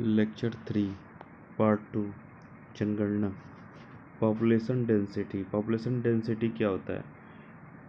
Lecture 3 part 2 जनगणना। Population density क्या होता है?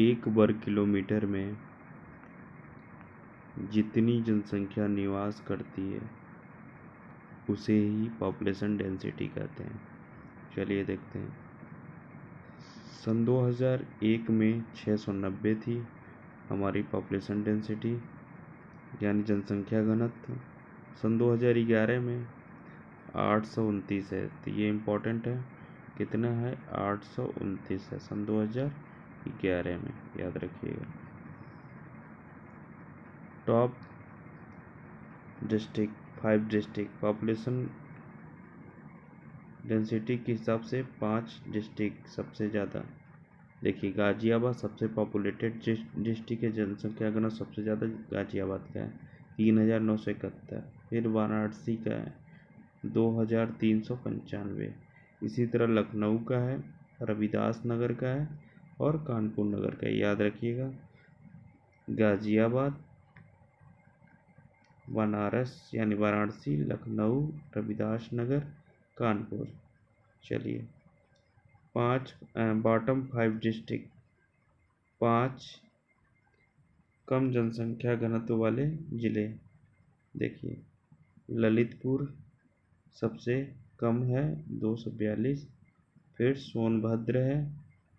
एक वर्ग किलोमीटर में जितनी जनसंख्या निवास करती है उसे ही पॉपुलेशन डेंसिटी कहते हैं। चलिए देखते हैं। सन 2001 में 690 थी हमारी पॉपुलेशन डेंसिटी यानी जनसंख्या घनत्व। सन 2011 में 829 है, तो ये इम्पोर्टेंट है। कितना है? 829 है सन 2011 में, याद रखिएगा। Top district 5 district population density के हिसाब से 5 डिस्ट्रिक्ट सबसे ज़्यादा। देखिए, गाजियाबाद सबसे पॉपुलेटेड डिस्ट्रिक्ट है, जनसंख्या घनत्व सबसे ज़्यादा गाजियाबाद का है 3971। फिर वाराणसी का है 2395। इसी तरह लखनऊ का है, रविदास नगर का है और कानपुर नगर का है, याद रखिएगा। गाजियाबाद, बनारस यानी वाराणसी, लखनऊ, रविदास नगर, कानपुर। चलिए, 5 बॉटम 5 डिस्ट्रिक्ट, 5 कम जनसंख्या घनत्व वाले जिले। देखिए, ललितपुर सबसे कम है 242। फिर सोनभद्र है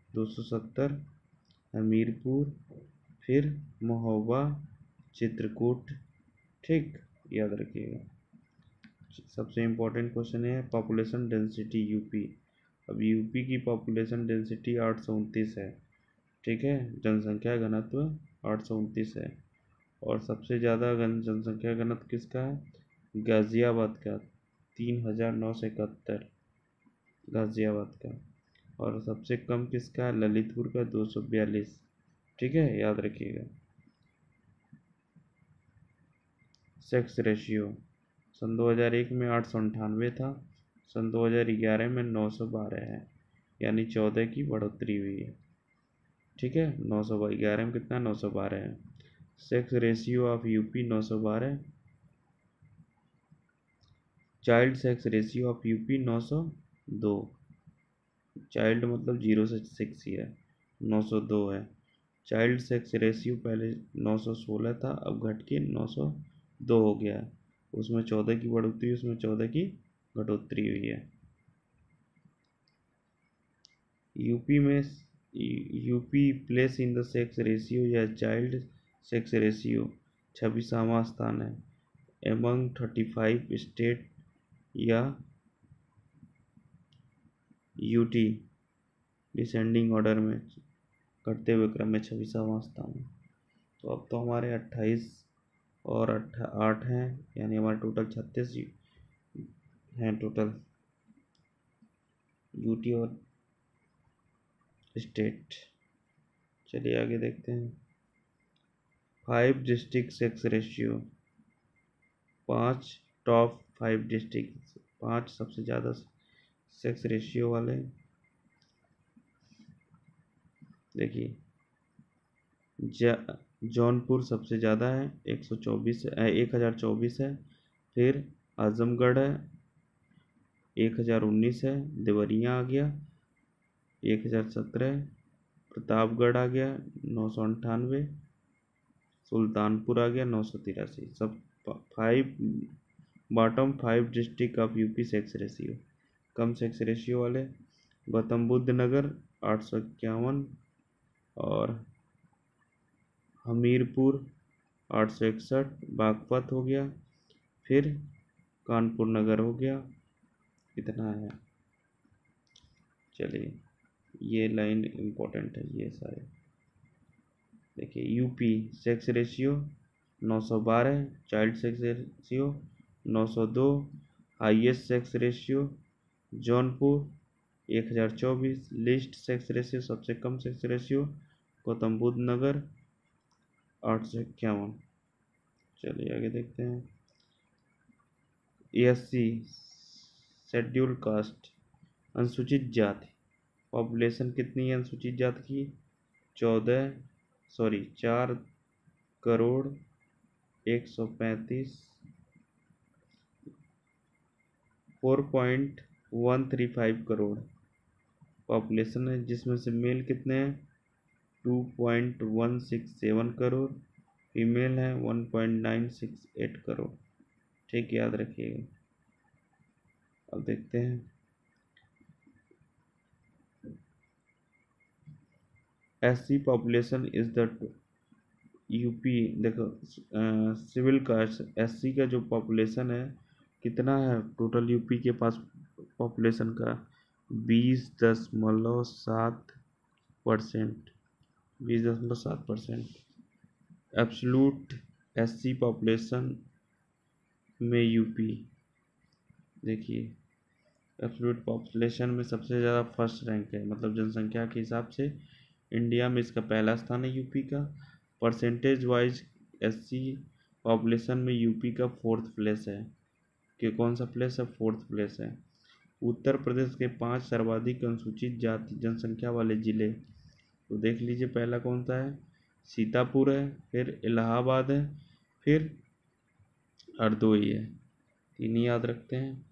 270, हमीरपुर, फिर महोबा, चित्रकूट। ठीक, याद रखिएगा। सबसे इम्पोर्टेंट क्वेश्चन है पॉपुलेशन डेंसिटी यूपी। अब यूपी की पॉपुलेशन डेंसिटी 829 है, ठीक है। जनसंख्या घनत्व 829 है और सबसे ज़्यादा जनसंख्या घनत्व किसका है? गाज़ियाबाद का 3971 गाज़ियाबाद का। और सबसे कम किसका है? ललितपुर का 242। ठीक है, याद रखिएगा। सेक्स रेशियो सन 2001 में 898 था, सन 2011 में 912 है, यानी 14 की बढ़ोतरी हुई है। ठीक है, 911 में कितना? 912 है। Sex ratio of UP 912। Child sex ratio of UP 902। Child मतलब 0 से 6 ही है, 902 है। चाइल्ड सेक्स रेशियो पहले 916 था, अब घट के 902 हो गया है। उसमें 14 की बढ़ोतरी, उसमें 14 की घटोतरी हुई है। UP place in the sex ratio या चाइल्ड सेक्स रेशियो 26वां स्थान है एमंग 35 स्टेट या यूटी डिसेंडिंग ऑर्डर में करते हुए क्रम में 26वां स्थान है। तो अब तो हमारे 28 और 8 हैं, यानी हमारे टोटल 36 हैं टोटल यूटी और स्टेट। चलिए आगे देखते हैं। 5 district sex ratio, 5 top 5 district, 5 सबसे ज़्यादा सेक्स रेशियो वाले। देखिए, जौनपुर सबसे ज़्यादा है 124 1024 है। फिर आजमगढ़ है 1019 है। देवरिया आ गया 1017। प्रतापगढ़ आ गया 998। सुल्तानपुर आ गया 983। सब 5 bottom 5 district of UP sex ratio. Come sex ratio वाले गौतम बुद्ध नगर 851 और हमीरपुर 861। बागपत हो गया, फिर कानपुर नगर हो गया। इतना है। चलिए, ये लाइन इम्पोर्टेंट है ये सारे। देखिए, UP sex ratio 912, child sex ratio 902, highest sex ratio Jaunpur 1024। List sex ratio सबसे कम सेक्स रेशियो गौतम बुद्ध नगर 851। चलिए आगे देखते हैं। एससी शेड्यूल कास्ट अनुसूचित जाति पॉपुलेशन कितनी है अनुसूचित जाति की? 4,135 4.135 करोड़ पॉपुलेशन है, जिसमें से मेल कितने हैं 2.167 करोड़, फीमेल है 1.968 करोड़। ठीक, याद रखिएगा। अब देखते हैं SC population is the UP. देखो सिविल कास्ट एससी का जो पॉपुलेशन है कितना है टोटल यूपी के पास पॉपुलेशन का 20.7%। 20.7% एब्सोल्यूट एससी पॉपुलेशन में यूपी देखिए एब्सोल्यूट पॉपुलेशन में सबसे ज़्यादा फर्स्ट रैंक है, मतलब जनसंख्या के हिसाब से इंडिया में इसका पहला स्थान है यूपी का। परसेंटेज वाइज एससी पॉपुलेशन में यूपी का 4th प्लेस है। कि कौन सा प्लेस है 4th प्लेस है। उत्तर प्रदेश के 5 सर्वाधिक अनुसूचित जाति जनसंख्या वाले जिले तो देख लीजिए, पहला कौन सा है सीतापुर है, फिर इलाहाबाद है, फिर हरदोई है। तीन ही याद रखते हैं।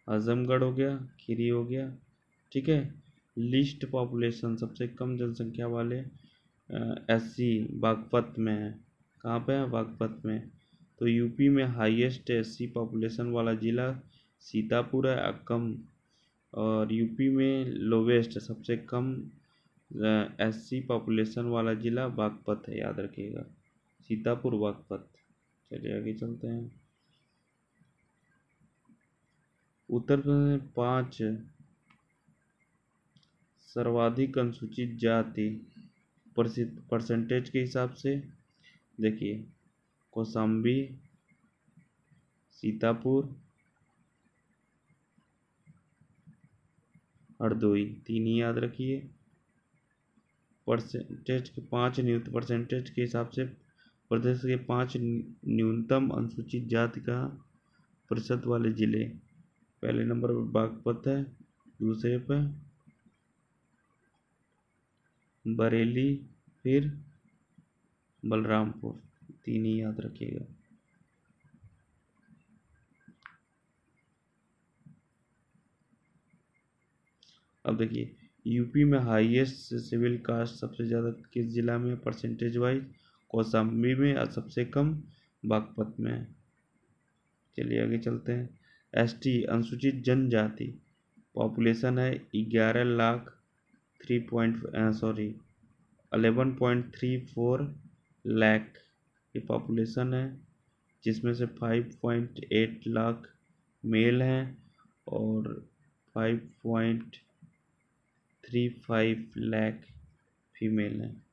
आजमगढ़ हो गया, खीरी हो गया। ठीक है। लिस्ट पॉपुलेशन सबसे कम जनसंख्या वाले एससी बागपत में है। कहाँ पे है बागपत में। तो यूपी में हाईएस्ट एससी पॉपुलेशन वाला जिला सीतापुर है कम, और यूपी में लोवेस्ट सबसे कम एससी पॉपुलेशन वाला जिला बागपत है, याद रखिएगा सीतापुर बागपत। चलिए आगे चलते हैं। उत्तर प्रदेश में 5 सर्वाधिक अनुसूचित जाति परसेंटेज के हिसाब से देखिए कौशाम्बी, सीतापुर, हरदोई, तीन ही याद रखिए। परसेंटेज के 5 न्यूनतम परसेंटेज के हिसाब से प्रदेश के 5 न्यूनतम अनुसूचित जाति का प्रतिशत वाले जिले। पहले नंबर पर बागपत है, दूसरे पर बरेली, फिर बलरामपुर, तीन ही याद रखिएगा। अब देखिए यूपी में हाईएस्ट सिविल कास्ट सबसे ज़्यादा किस जिला में परसेंटेज वाइज कौशाम्बी में, और सबसे कम बागपत में है। चलिए आगे चलते हैं। एसटी अनुसूचित जनजाति पॉपुलेशन है 11.34 लाख की पॉपुलेशन है, जिसमें से 5.8 लाख मेल हैं और 5.35 लाख फीमेल हैं।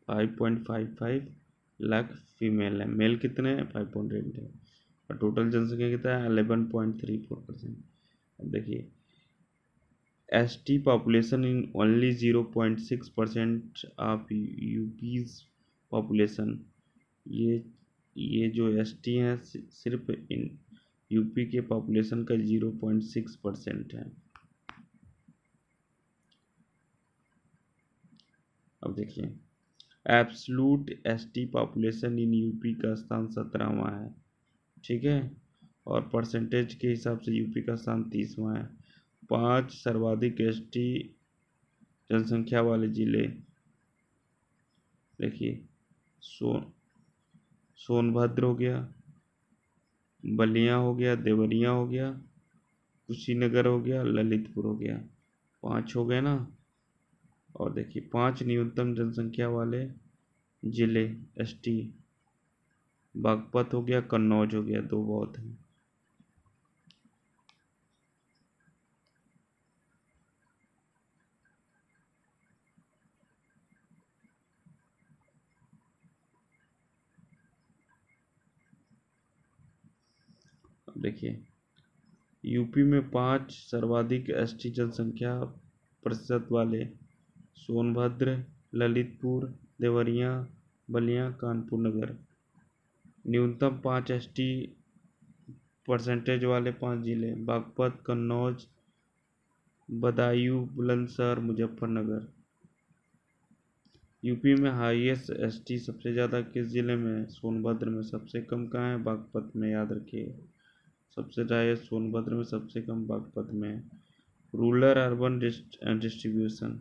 5.55 लाख फीमेल है, मेल कितने हैं 5.8 है, और टोटल जनसंख्या कितना है 11.34%। अब देखिए ST population in only 0.6% of यूपीज population. ये जो एसटी हैं सिर्फ इन यूपी के पॉपुलेशन का 0.6% है। अब देखिए absolute ST population in UP का स्थान 17वां है। ठीक है। और परसेंटेज के हिसाब से यूपी का स्थान 30वां है। 5 सर्वाधिक एसटी जनसंख्या वाले जिले देखिए सोनभद्र हो गया, बलिया हो गया, देवरिया हो गया, कुशीनगर हो गया, ललितपुर हो गया। 5 हो गए ना। और देखिए 5 न्यूनतम जनसंख्या वाले जिले एसटी बागपत हो गया, कन्नौज हो गया, 2 बहुत हैं। देखिए यूपी में 5 सर्वाधिक एसटी जनसंख्या प्रतिशत वाले सोनभद्र, ललितपुर, देवरिया, बलिया, कानपुर नगर। न्यूनतम 5 एसटी परसेंटेज वाले 5 जिले बागपत, कन्नौज, बदायूं, बुलंदशहर, मुजफ्फरनगर। यूपी में हाईएस्ट एसटी सबसे ज़्यादा किस जिले में है? सोनभद्र में। सबसे कम कहाँ है? बागपत में, याद रखिए। सबसे हाईएस्ट सोनभद्र में, सबसे कम बागपत में है। Rural urban distribution.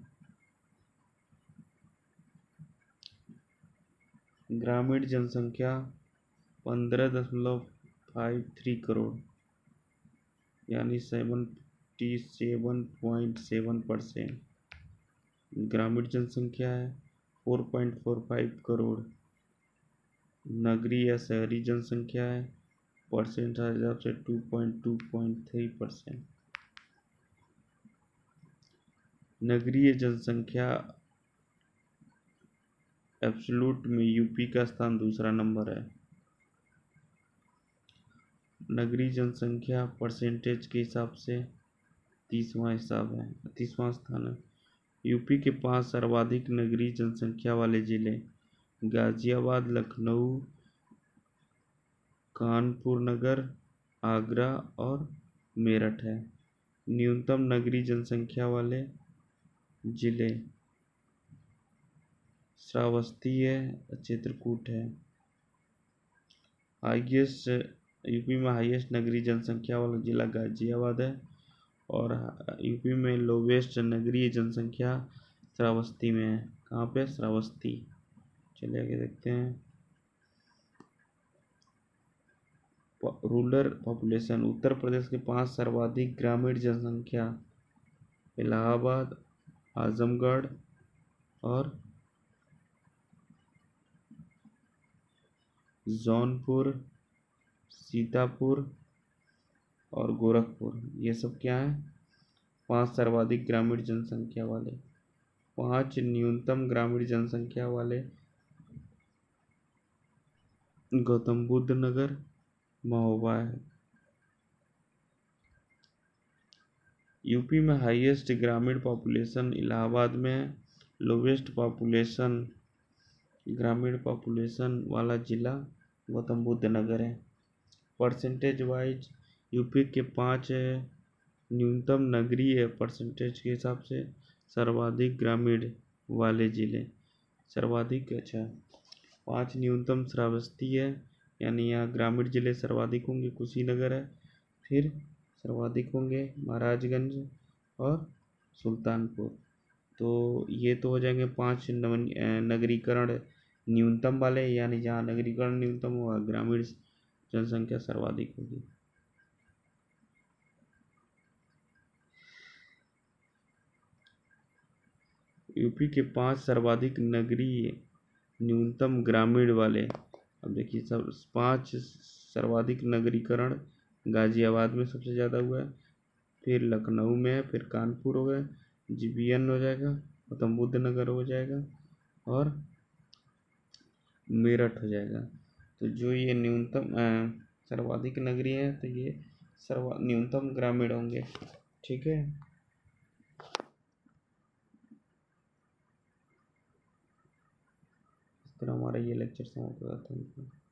ग्रामीण जनसंख्या 15.53 करोड़, यानी 77.7%। ग्रामीण जनसंख्या है 4.45 करोड़। नगरीय या शहरी जनसंख्या है परसेंट हिसाब से 2.3%। नगरीय जनसंख्या एब्सोल्यूट में यूपी का स्थान दूसरा नंबर है। नगरीय जनसंख्या परसेंटेज के हिसाब से 30वां स्थान है। यूपी के 5 सर्वाधिक नगरीय जनसंख्या वाले जिले गाजियाबाद, लखनऊ, कानपुर नगर, आगरा और मेरठ है। न्यूनतम नगरीय जनसंख्या वाले जिले श्रावस्ती है, चित्रकूट है। हाईएस्ट यूपी में हाईएस्ट नगरीय जनसंख्या वाला जिला गाजियाबाद है और यूपी में लोवेस्ट नगरीय जनसंख्या श्रावस्ती में है। कहाँ पे? श्रावस्ती। चलिए आगे देखते हैं। Rural population. उत्तर प्रदेश के 5 सर्वाधिक ग्रामीण जनसंख्या इलाहाबाद, आजमगढ़ और जौनपुर, सीतापुर और गोरखपुर, ये सब क्या है? 5 सर्वाधिक ग्रामीण जनसंख्या वाले। 5 न्यूनतम ग्रामीण जनसंख्या वाले गौतम बुद्ध नगर, महोबा है। यूपी में हाईएस्ट ग्रामीण पॉपुलेशन इलाहाबाद में है। लोवेस्ट पॉपुलेशन ग्रामीण पॉपुलेशन वाला जिला गौतम बुद्ध नगर है। परसेंटेज वाइज यूपी के 5 न्यूनतम नगरीय परसेंटेज के हिसाब से सर्वाधिक ग्रामीण वाले जिले सर्वाधिक 5 न्यूनतम श्रावस्ती है, यानी यहाँ ग्रामीण जिले सर्वाधिक होंगे कुशीनगर है, फिर सर्वाधिक होंगे महाराजगंज और सुल्तानपुर। तो ये तो हो जाएंगे 5 नगरीकरण न्यूनतम वाले, यानी जहाँ नगरीकरण न्यूनतम होगा ग्रामीण जनसंख्या सर्वाधिक होगी। यूपी के 5 सर्वाधिक नगरीय न्यूनतम ग्रामीण वाले। अब देखिए सब 5 सर्वाधिक नगरीकरण गाजियाबाद में सबसे ज़्यादा हुआ है, फिर लखनऊ में है, फिर कानपुर हो गया, जीबीएन हो जाएगा, गौतम बुद्ध नगर हो जाएगा और मेरठ हो जाएगा। तो जो ये न्यूनतम सर्वाधिक नगरीय है तो ये न्यूनतम ग्रामीण होंगे। ठीक है। इस तरह हमारा ये लेक्चर समाप्त होता है।